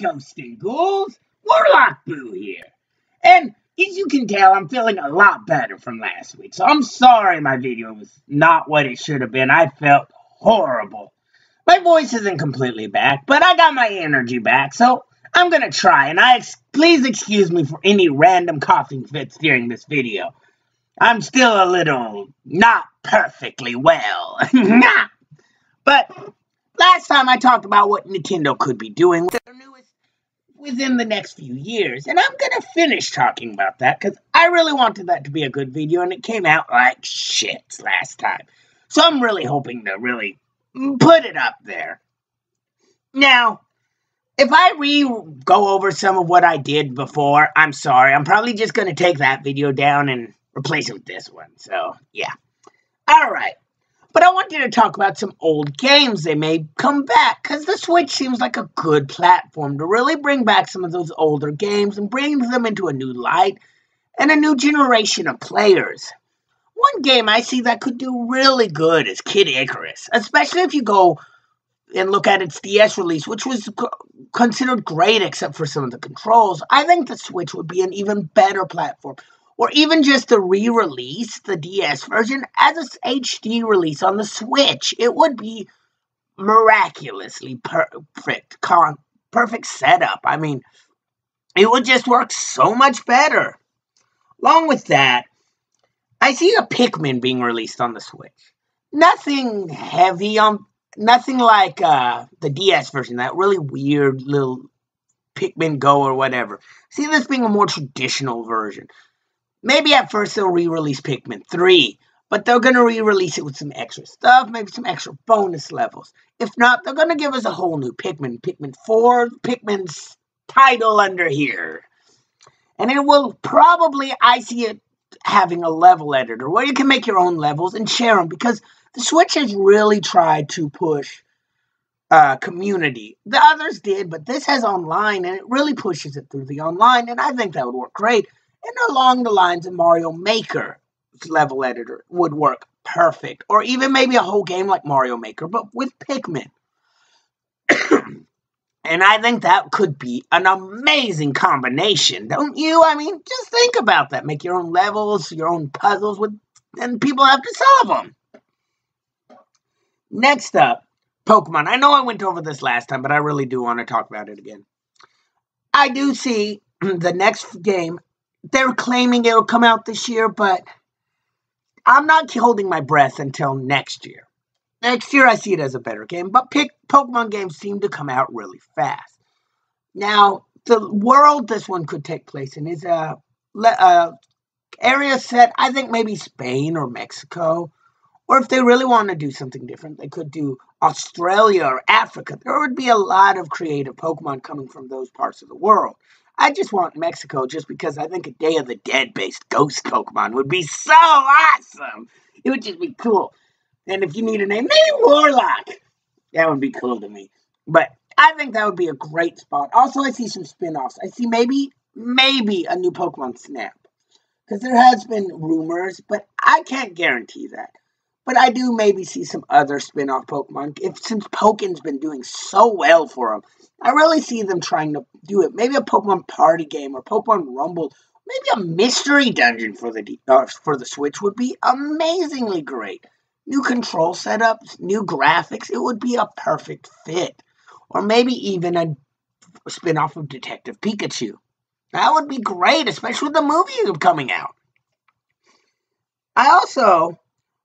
ghosts and ghouls? Warlock Boo here. And as you can tell, I'm feeling a lot better from last week. So I'm sorry my video was not what it should have been. I felt horrible. My voice isn't completely back, but I got my energy back. So I'm going to try. And please excuse me for any random coughing fits during this video. I'm still a little not perfectly well. But last time I talked about what Nintendo could be doing with their newest within the next few years. And I'm going to finish talking about that because I really wanted that to be a good video and it came out like shit last time. So I'm really hoping to really put it up there. Now, if I go over some of what I did before, I'm sorry. I'm probably just going to take that video down and replace it with this one. So, yeah. Alright. But I wanted to talk about some old games. They may come back, because the Switch seems like a good platform to really bring back some of those older games and bring them into a new light and a new generation of players. One game I see that could do really good is Kid Icarus, especially if you go and look at its DS release, which was considered great except for some of the controls. I think the Switch would be an even better platform. Or even just to re-release the DS version as an HD release on the Switch. It would be miraculously perfect. Perfect setup. I mean, it would just work so much better. Along with that, I see a Pikmin being released on the Switch. Nothing heavy on... Nothing like the DS version. That really weird little Pikmin Go or whatever. See this being a more traditional version. Maybe at first they'll re-release Pikmin 3, but they're going to re-release it with some extra stuff, maybe some extra bonus levels. If not, they're going to give us a whole new Pikmin. Pikmin 4, Pikmin's title under here. And it will probably, I see it having a level editor where you can make your own levels and share them, because the Switch has really tried to push community. The others did, but this has online, and it really pushes it through the online, and I think that would work great. And along the lines of Mario Maker level editor would work perfect. Or even maybe a whole game like Mario Maker, but with Pikmin. And I think that could be an amazing combination, don't you? I mean, just think about that. Make your own levels, your own puzzles, and people have to solve them. Next up, Pokemon. I know I went over this last time, but I really do want to talk about it again. I do see the next game. They're claiming it'll come out this year, but I'm not holding my breath until next year. Next year, I see it as a better game, but Pokemon games seem to come out really fast. Now, the world this one could take place in is a area set, I think maybe Spain or Mexico, or if they really want to do something different, they could do Australia or Africa. There would be a lot of creative Pokemon coming from those parts of the world. I just want Mexico just because I think a Day of the Dead-based ghost Pokemon would be so awesome. It would just be cool. And if you need a name, maybe Warlock. That would be cool to me. But I think that would be a great spot. Also, I see some spin-offs. I see maybe a new Pokemon Snap. Because there has been rumors, but I can't guarantee that. But I do maybe see some other spin-off Pokemon. Since Pokemon's been doing so well for them, I really see them trying to do it. Maybe a Pokemon party game or Pokemon Rumble. Maybe a mystery dungeon for the Switch would be amazingly great. New control setups, new graphics. It would be a perfect fit. Or maybe even a spin-off of Detective Pikachu. That would be great, especially with the movie coming out. I also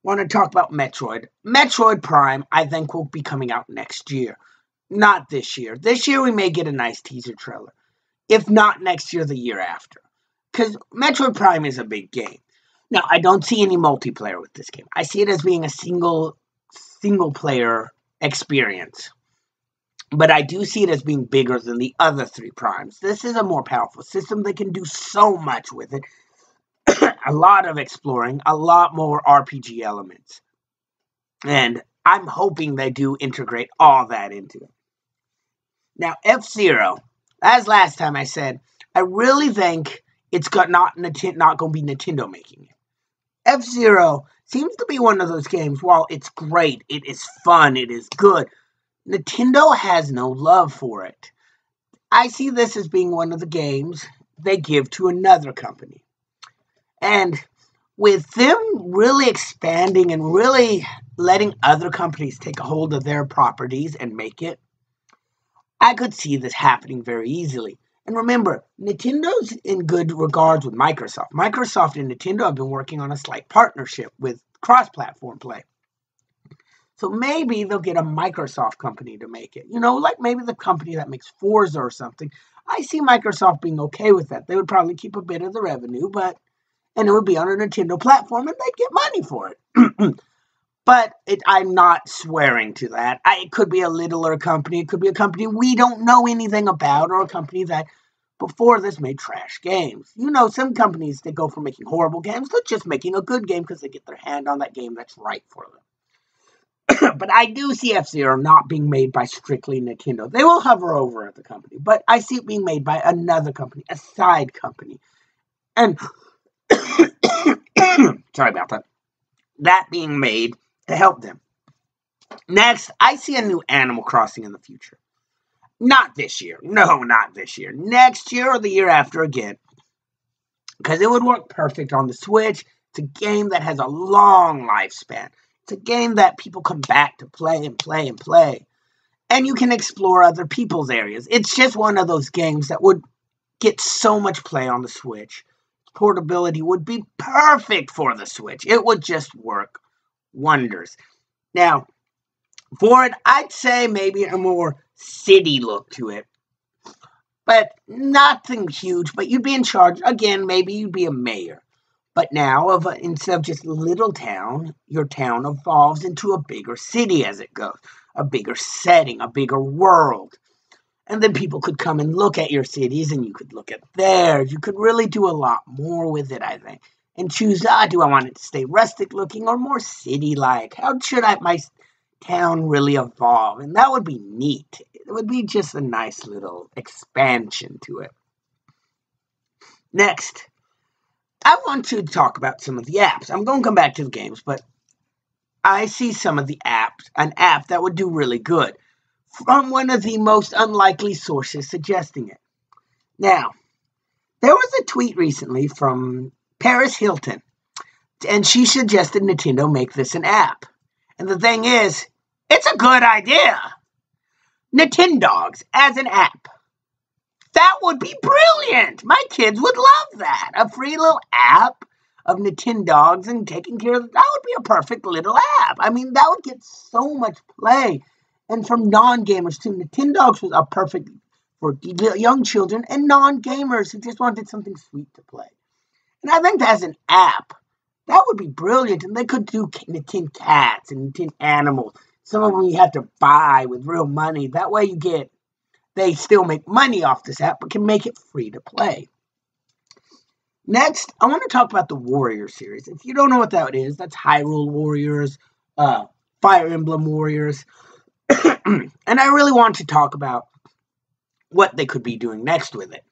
want to talk about Metroid. Metroid Prime, I think, will be coming out next year. Not this year. This year we may get a nice teaser trailer. If not next year, the year after. Because Metroid Prime is a big game. Now, I don't see any multiplayer with this game. I see it as being a single player experience. But I do see it as being bigger than the other three Primes. This is a more powerful system. They can do so much with it. A lot of exploring, a lot more RPG elements. And I'm hoping they do integrate all that into it. Now, F-Zero, as last time I said, I really think it's not going to be Nintendo making it. F-Zero seems to be one of those games, while it's great, it is fun, it is good, Nintendo has no love for it. I see this as being one of the games they give to another company. And with them really expanding and really letting other companies take a hold of their properties and make it, I could see this happening very easily. And remember, Nintendo's in good regards with Microsoft. Microsoft and Nintendo have been working on a slight partnership with cross-platform play. So maybe they'll get a Microsoft company to make it. You know, like maybe the company that makes Forza or something. I see Microsoft being okay with that. They would probably keep a bit of the revenue, and it would be on a Nintendo platform, and they'd get money for it. But I'm not swearing to that. It could be a littler company. It could be a company we don't know anything about, or a company that before this made trash games. You know, some companies, they go from making horrible games to just making a good game because they get their hand on that game that's right for them. But I do see F-Zero not being made by strictly Nintendo. They will hover over at the company, but I see it being made by another company, a side company. And, sorry about that. That being made to help them. Next, I see a new Animal Crossing in the future. Not this year. No, not this year. Next year or the year after again. Because it would work perfect on the Switch. It's a game that has a long lifespan. It's a game that people come back to play and play and play. And you can explore other people's areas. It's just one of those games that would get so much play on the Switch. Portability would be perfect for the Switch. It would just work wonders. Now, for it, I'd say maybe a more city look to it. But nothing huge, but you'd be in charge. Again, maybe you'd be a mayor. But now, instead of just little town, your town evolves into a bigger city as it goes. A bigger setting, a bigger world. And then people could come and look at your cities, and you could look at theirs. You could really do a lot more with it, I think. And choose, do I want it to stay rustic looking or more city-like? How should my town really evolve? And that would be neat. It would be just a nice little expansion to it. Next, I want to talk about some of the apps. I'm going to come back to the games, but I see some of the apps, an app that would do really good from one of the most unlikely sources suggesting it. Now, there was a tweet recently from Paris Hilton, and she suggested Nintendo make this an app. And the thing is, it's a good idea. Nintendogs as an app. That would be brilliant. My kids would love that. A free little app of Nintendogs and taking care of that would be a perfect little app. I mean, that would get so much play. And from non-gamers too. Nintendogs was a perfect for young children and non-gamers who just wanted something sweet to play. And I think as an app, that would be brilliant. And they could do Nintendo cats and Nintendo animals. Some of them you have to buy with real money. That way they still make money off this app, but can make it free to play. Next, I want to talk about the Warrior series. If you don't know what that is, that's Hyrule Warriors, Fire Emblem Warriors. And I really want to talk about what they could be doing next with it.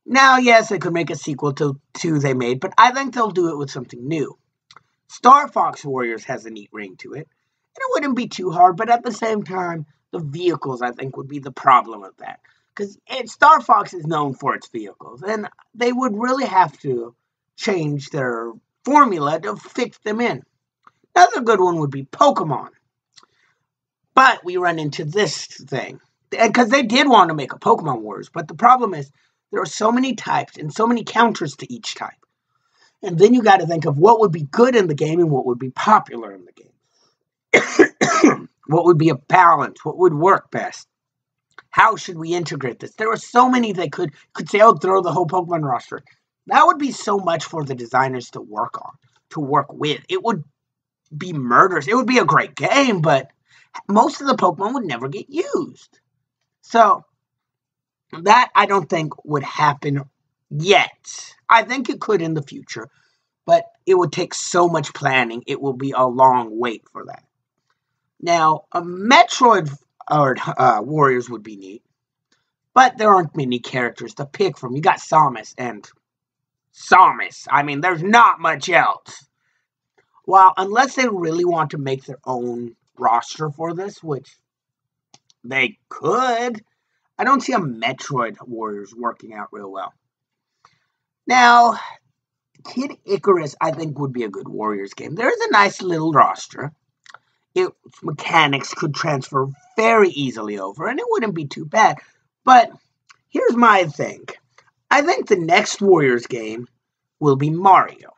Now, yes, they could make a sequel to 2 they made, but I think they'll do it with something new. Star Fox Warriors has a neat ring to it. And it wouldn't be too hard, but at the same time, the vehicles, I think, would be the problem with that. Because Star Fox is known for its vehicles, and they would really have to change their formula to fit them in. Another good one would be Pokemon. But we run into this thing. Because they did want to make a Pokemon Wars, but the problem is there are so many types and so many counters to each type. And then you got to think of what would be good in the game and what would be popular in the game. What would be a balance? What would work best? How should we integrate this? There are so many they could say, oh, throw the whole Pokemon roster. That would be so much for the designers to work on, to work with. It would be murderous. It would be a great game, but most of the Pokemon would never get used. So, that I don't think would happen yet. I think it could in the future, but it would take so much planning. It will be a long wait for that. Now, a Metroid Warriors would be neat, but there aren't many characters to pick from. You got Samus and Samus. I mean, there's not much else. Well, unless they really want to make their own roster for this, which they could, I don't see a Metroid Warriors working out real well. Now, Kid Icarus, I think, would be a good Warriors game. There's a nice little roster. Its mechanics could transfer very easily over, and it wouldn't be too bad. But here's my thing. I think the next Warriors game will be Mario.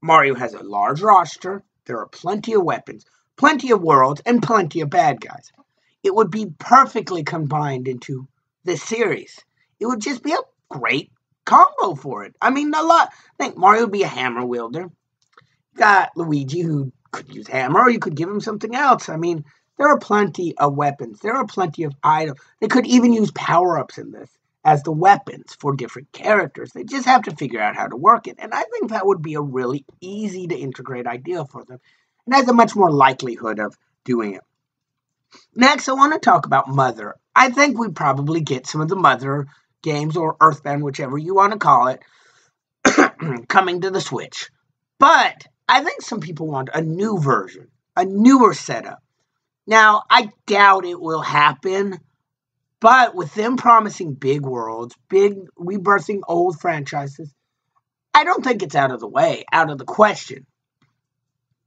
Mario has a large roster. There are plenty of weapons, plenty of worlds, and plenty of bad guys. It would be perfectly combined into this series. It would just be a great combo for it. I mean, I think Mario would be a hammer wielder. You got Luigi, who could use hammer, or you could give him something else. I mean, there are plenty of weapons. There are plenty of items. They could even use power-ups in this as the weapons for different characters. They just have to figure out how to work it. And I think that would be a really easy to integrate idea for them. And has a much more likelihood of doing it. Next, I want to talk about Mother. I think we'd probably get some of the Mother games, or Earthbound, whichever you want to call it, coming to the Switch. But I think some people want a new version, a newer setup. Now, I doubt it will happen, but with them promising big worlds, big rebirthing old franchises, I don't think it's out of the way, out of the question.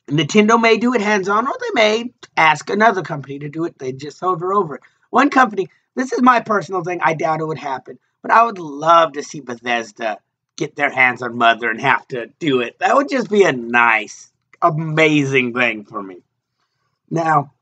Nintendo may do it hands-on, or they may ask another company to do it. They just hover over it. One company, this is my personal thing, I doubt it would happen, but I would love to see Bethesda get their hands on Mother and have to do it. That would just be a nice, amazing thing for me. Now,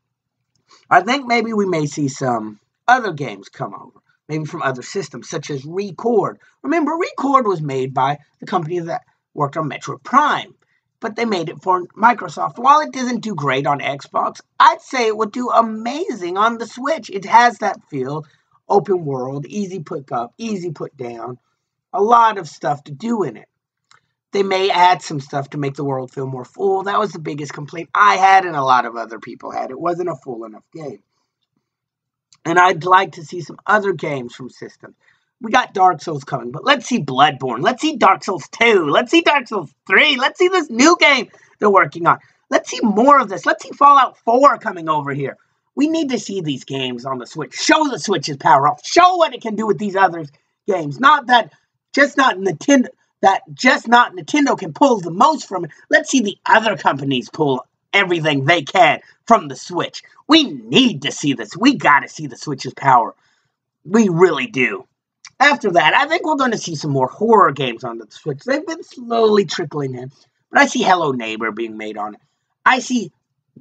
I think maybe we may see some other games come over, maybe from other systems, such as Reworked. Remember, Reworked was made by the company that worked on Metroid Prime, but they made it for Microsoft. While it doesn't do great on Xbox, I'd say it would do amazing on the Switch. It has that feel, open world, easy put up, easy put down, a lot of stuff to do in it. They may add some stuff to make the world feel more full. That was the biggest complaint I had, and a lot of other people had. It wasn't a full enough game. And I'd like to see some other games from systems. We got Dark Souls coming, but let's see Bloodborne. Let's see Dark Souls 2. Let's see Dark Souls 3. Let's see this new game they're working on. Let's see more of this. Let's see Fallout 4 coming over here. We need to see these games on the Switch. Show the Switch's power off. Show what it can do with these other games. Not Nintendo can pull the most from it. Let's see the other companies pull everything they can from the Switch. We need to see this. We got to see the Switch's power. We really do. After that, I think we're going to see some more horror games on the Switch. They've been slowly trickling in. But I see Hello Neighbor being made on it.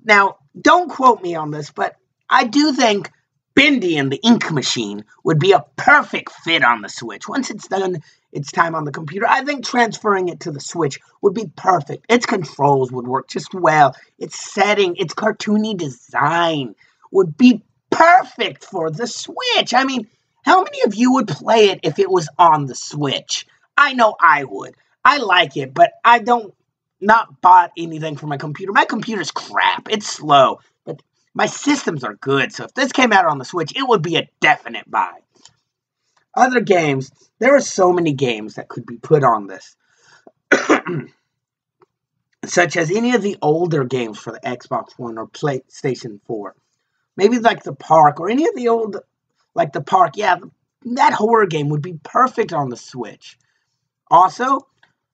Now, don't quote me on this, but I do think Bendy and the Ink Machine would be a perfect fit on the Switch. Once it's done its time on the computer, I think transferring it to the Switch would be perfect. Its controls would work just well. Its setting, its cartoony design would be perfect for the Switch. I mean, how many of you would play it if it was on the Switch? I know I would. I like it, but I don't not bought anything for my computer. My computer's crap. It's slow, but my systems are good. So if this came out on the Switch, it would be a definite buy. Other games, there are so many games that could be put on this. Such as any of the older games for the Xbox One or PlayStation 4. Maybe like The Park or any of the old, like The Park. Yeah, that horror game would be perfect on the Switch. Also,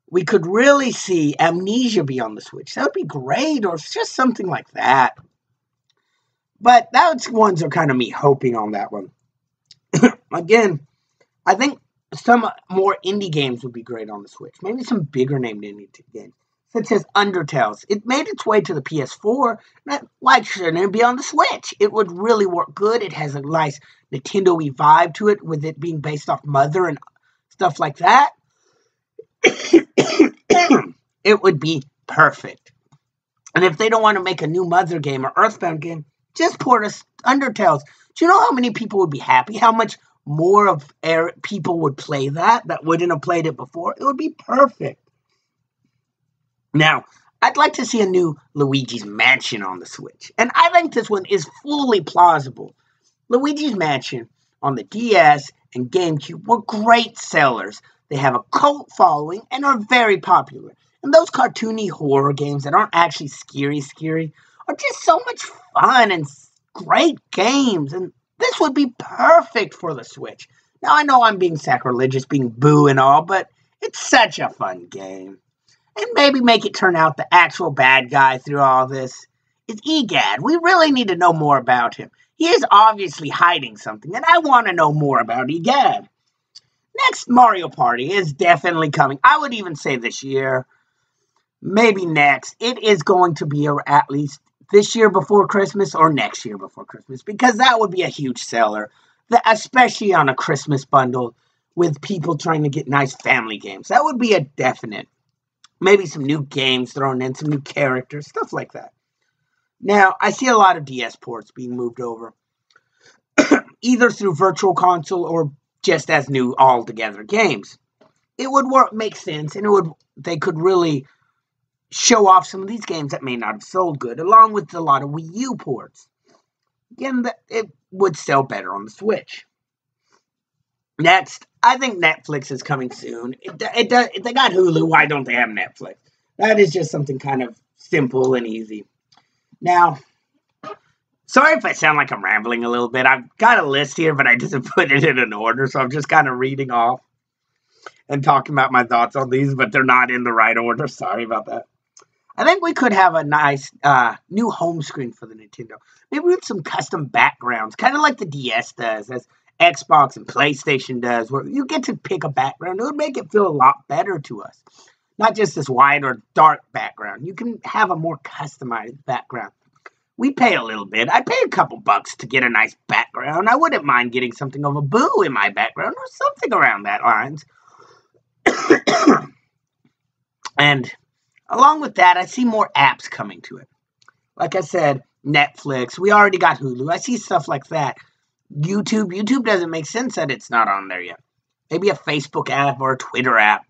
we could really see Amnesia be on the Switch. That would be great, or just something like that. But those ones are kind of me hoping on that one. Again, I think some more indie games would be great on the Switch. Maybe some bigger named indie games, such as Undertale. It made its way to the PS4. Why shouldn't it be on the Switch? It would really work good. It has a nice Nintendo-y vibe to it, with it being based off Mother and stuff like that. It would be perfect. And if they don't want to make a new Mother game or Earthbound game, just port us Undertales. Do you know how many people would be happy? How much more of people would play that wouldn't have played it before? It would be perfect. Now, I'd like to see a new Luigi's Mansion on the Switch. And I think this one is fully plausible. Luigi's Mansion on the DS and GameCube were great sellers. They have a cult following and are very popular. And those cartoony horror games that aren't actually scary are just so much fun and great games. And This would be perfect for the Switch. Now, I know I'm being sacrilegious, being boo and all, but it's such a fun game. And maybe make it turn out the actual bad guy through all this is EGAD. We really need to know more about him. He is obviously hiding something, and I want to know more about EGAD. Next Mario Party is definitely coming. I would even say this year, maybe next. It is going to be at least this year before Christmas or next year before Christmas, because that would be a huge seller, especially on a Christmas bundle with people trying to get nice family games. That would be a definite. Maybe some new games thrown in, some new characters, stuff like that. Now, I see a lot of DS ports being moved over, either through Virtual Console or just as new altogether games. It would make sense, and they could really show off some of these games that may not have sold good, along with a lot of Wii U ports. Again, it would sell better on the Switch. Next, I think Netflix is coming soon. They got Hulu. Why don't they have Netflix? That is just something kind of simple and easy. Now, sorry if I sound like I'm rambling a little bit. I've got a list here, but I didn't put it in an order, so I'm just kind of reading off and talking about my thoughts on these, but they're not in the right order. Sorry about that. I think we could have a nice new home screen for the Nintendo. Maybe with some custom backgrounds, kind of like the DS does, as Xbox and PlayStation does, where you get to pick a background. It would make it feel a lot better to us. Not just this white or dark background. You can have a more customized background. We pay a little bit. I pay a couple bucks to get a nice background. I wouldn't mind getting something of a Boo in my background or something around that lines. And along with that, I see more apps coming to it. Like I said, Netflix. We already got Hulu. I see stuff like that. YouTube doesn't make sense that it's not on there yet. Maybe a Facebook app or a Twitter app.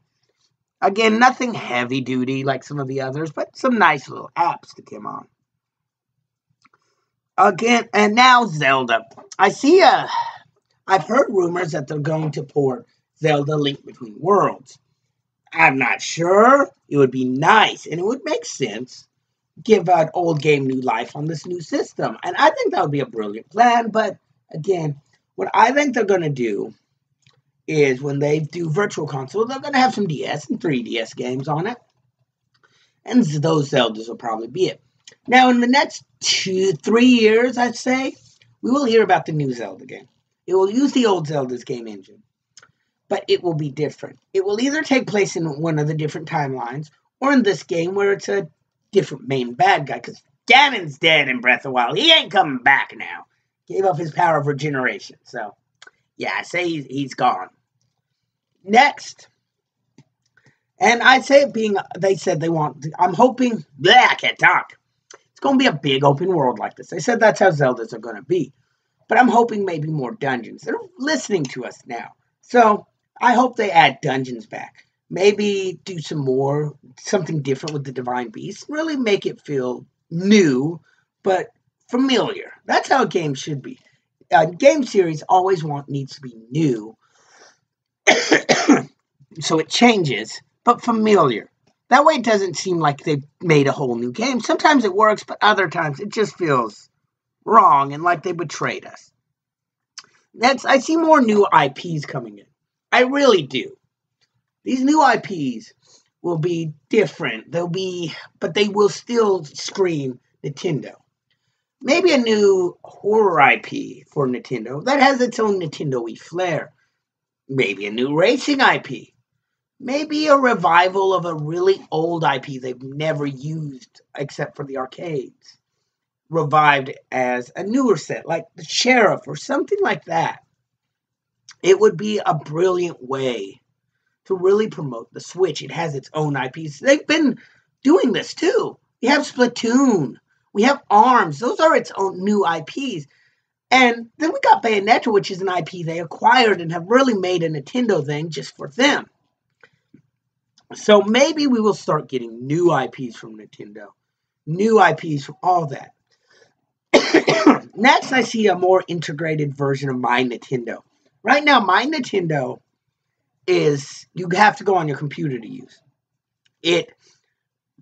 Again, nothing heavy duty like some of the others, but some nice little apps to come on. Again, and now Zelda. I've heard rumors that they're going to port Zelda Link Between Worlds. I'm not sure. It would be nice, and it would make sense. Give an old game new life on this new system. And I think that would be a brilliant plan, but again, what I think they're going to do is when they do Virtual Console, they're going to have some DS and 3DS games on it. And those Zeldas will probably be it. Now, in the next 2-3 years, I'd say, we will hear about the new Zelda game. It will use the old Zelda's game engine. But it will be different. It will either take place in one of the different timelines, or in this game where it's a different main bad guy. Because Ganon's dead in Breath of the Wild. He ain't coming back now. Gave up his power of regeneration. So, yeah, I say he's gone. Next. And I'd say it being, they said they want, I'm hoping, I can't talk. It's going to be a big open world like this. They said that's how Zeldas are going to be. But I'm hoping maybe more dungeons. They're listening to us now. So, I hope they add dungeons back. Maybe do something different with the Divine Beast. Really make it feel new, but familiar. That's how a game should be. A game series always needs to be new. So it changes, but familiar. That way it doesn't seem like they've made a whole new game. Sometimes it works, but other times it just feels wrong and like they betrayed us. I see more new IPs coming in. I really do. These new IPs will be different. But they will still scream Nintendo. Maybe a new horror IP for Nintendo that has its own Nintendo-y flair. Maybe a new racing IP. Maybe a revival of a really old IP they've never used except for the arcades. Revived as a newer set, like the Sheriff or something like that. It would be a brilliant way to really promote the Switch. It has its own IPs. They've been doing this too. We have Splatoon. We have ARMS. Those are its own new IPs. And then we got Bayonetta, which is an IP they acquired and have really made a Nintendo thing just for them. So maybe we will start getting new IPs from Nintendo. New IPs from all that. Next, I see a more integrated version of My Nintendo. Right now, My Nintendo is, you have to go on your computer to use it.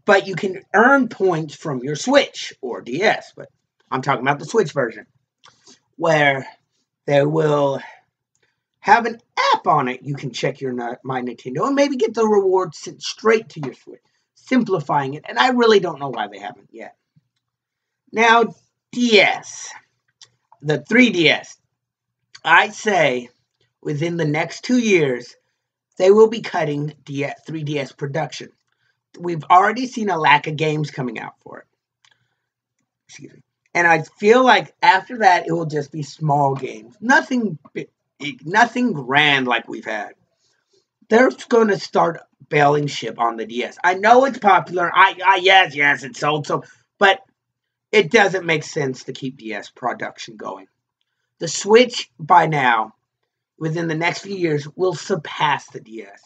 But you can earn points from your Switch or DS. But I'm talking about the Switch version. Where They will have an app on it. You can check your My Nintendo and maybe get the rewards sent straight to your Switch, simplifying it. And I really don't know why they haven't yet. Now, DS, the 3DS, I say within the next 2 years, they will be cutting 3DS production. We've already seen a lack of games coming out for it. Excuse me. And I feel like after that, it will just be small games. Nothing grand like we've had. They're going to start bailing ship on the DS. I know it's popular. Yes, it's sold so, but it doesn't make sense to keep DS production going. The Switch, by now, within the next few years, will surpass the DS.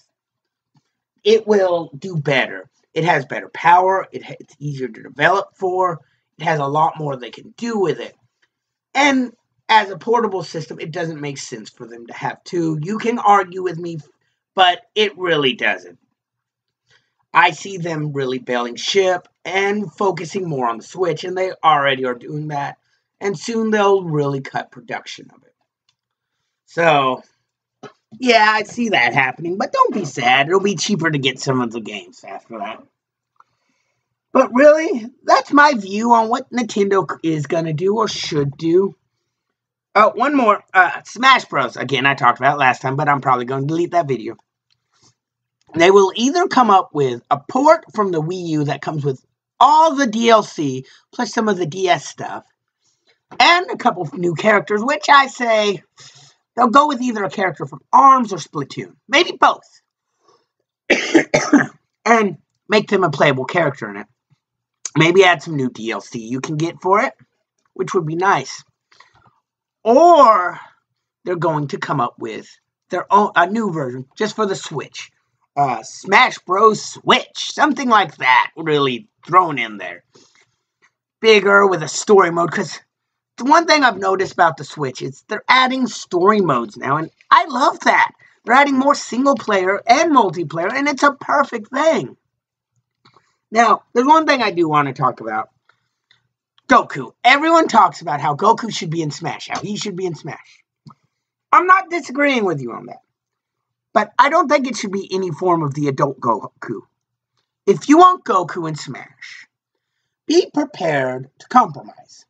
It will do better. It has better power. It's easier to develop for. It has a lot more they can do with it. And as a portable system, it doesn't make sense for them to have two. You can argue with me, but it really doesn't. I see them really bailing ship and focusing more on the Switch, and they already are doing that. And soon they'll really cut production of it. So, yeah, I see that happening, but don't be sad. It'll be cheaper to get some of the games after that. But really, that's my view on what Nintendo is going to do or should do. Oh, one more. Smash Bros. Again, I talked about it last time, but I'm probably going to delete that video. They will either come up with a port from the Wii U that comes with all the DLC, plus some of the DS stuff, and a couple of new characters, which I say they'll go with either a character from ARMS or Splatoon. Maybe both. And make them a playable character in it. Maybe add some new DLC you can get for it, which would be nice. Or they're going to come up with a new version just for the Switch. Smash Bros. Switch. Something like that really thrown in there. Bigger with a story mode. Because the one thing I've noticed about the Switch is they're adding story modes now. And I love that. They're adding more single player and multiplayer. And it's a perfect thing. Now, there's one thing I do want to talk about. Goku. Everyone talks about how Goku should be in Smash. How he should be in Smash. I'm not disagreeing with you on that. But I don't think it should be any form of the adult Goku. If you want Goku in Smash, be prepared to compromise.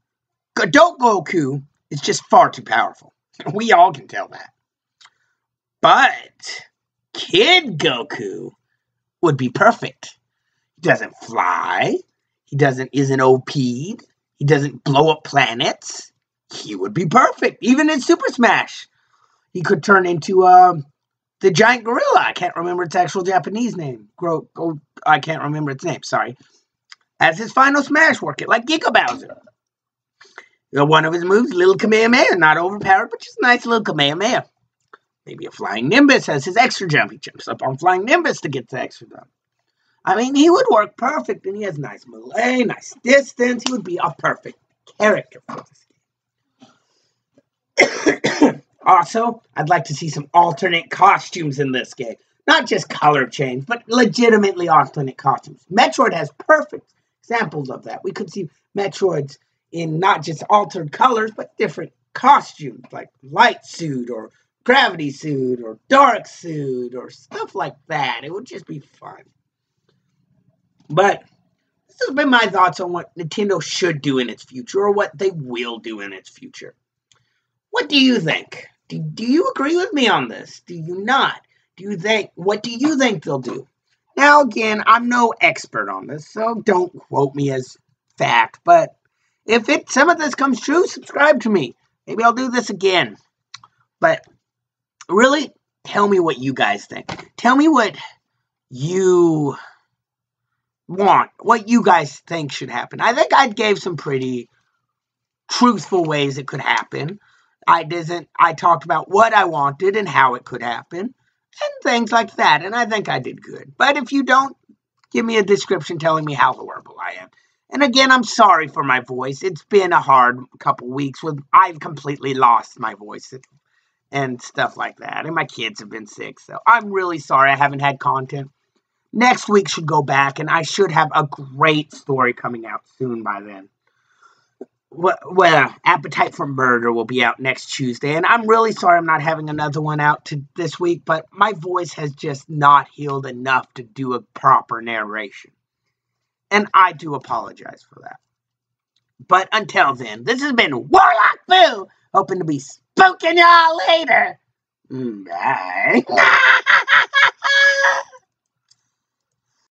Adult Goku is just far too powerful. We all can tell that. But Kid Goku would be perfect. He doesn't fly. He isn't OP'd. He doesn't blow up planets. He would be perfect. Even in Super Smash, he could turn into the giant gorilla. I can't remember its actual Japanese name. I can't remember its name. Sorry. As his final Smash work it like Giga Bowser. One of his moves, little Kamehameha, not overpowered, but just a nice little Kamehameha. Maybe a Flying Nimbus as his extra jump. He jumps up on Flying Nimbus to get the extra jump. I mean, he would work perfect, and he has nice melee, nice distance. He would be a perfect character for this game. Also, I'd like to see some alternate costumes in this game. Not just color change, but legitimately alternate costumes. Metroid has perfect examples of that. We could see Metroids in not just altered colors, but different costumes, like light suit, or gravity suit, or dark suit, or stuff like that. It would just be fun. But this has been my thoughts on what Nintendo should do in its future, or what they will do in its future. What do you think? Do you agree with me on this? Do you not? What do you think they'll do? Now, again, I'm no expert on this, so don't quote me as fact. But if some of this comes true, subscribe to me. Maybe I'll do this again. But really, tell me what you guys think. Tell me what you want, what you guys think should happen. I think I gave some pretty truthful ways it could happen. I talked about what I wanted and how it could happen and things like that, and I think I did good. But if you don't, give me a description telling me how horrible I am. And again, I'm sorry for my voice. It's been a hard couple weeks. I've completely lost my voice and stuff like that, and my kids have been sick, so I'm really sorry I haven't had content. Next week should go back, and I should have a great story coming out soon by then. Well, Appetite for Murder will be out next Tuesday, and I'm really sorry I'm not having another one out this week, but my voice has just not healed enough to do a proper narration. And I do apologize for that. But until then, this has been Warlock Boo, hoping to be spooking y'all later. Bye.